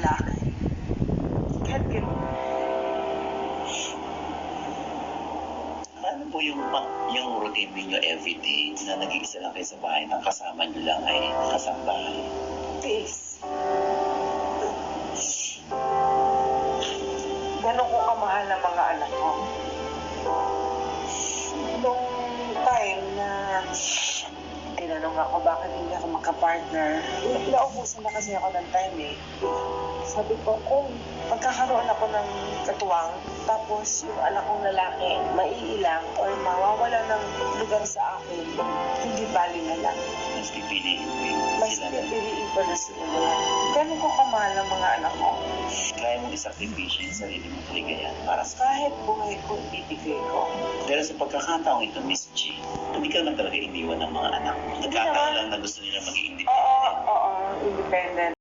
lalaki. Kahit ganun. Ano po yung routine ninyo everyday na nag-iisa lang kayo sa bahay, ang kasama nyo lang ay kasambahay? Peace. Ganun ko kamahal ng mga anak ko. Nung time na tinanong ako bakit hindi ako makapartner, naubusan na kasi ako ng time eh. Sabi ko, kung magkakaroon ako ng katuwang, tapos yung anak kong lalaki maiilang or mawawala ng lugar sa akin, hindi bali na lang. Mas pipiliin mo yung Mas sila na pipiliin ko na sila. Ganun ko kamahal ng mga anak ko. kaya mong isakripisyo yung sarili mo kaligayahan para sa... Kahit buhay ko, ibibigay ko. Pero sa pagkakataong ito, Miss G, hindi ka naman talaga iniwan ng mga anak mo. Nagkataon lang na gusto nila maging independent. Oo, independent.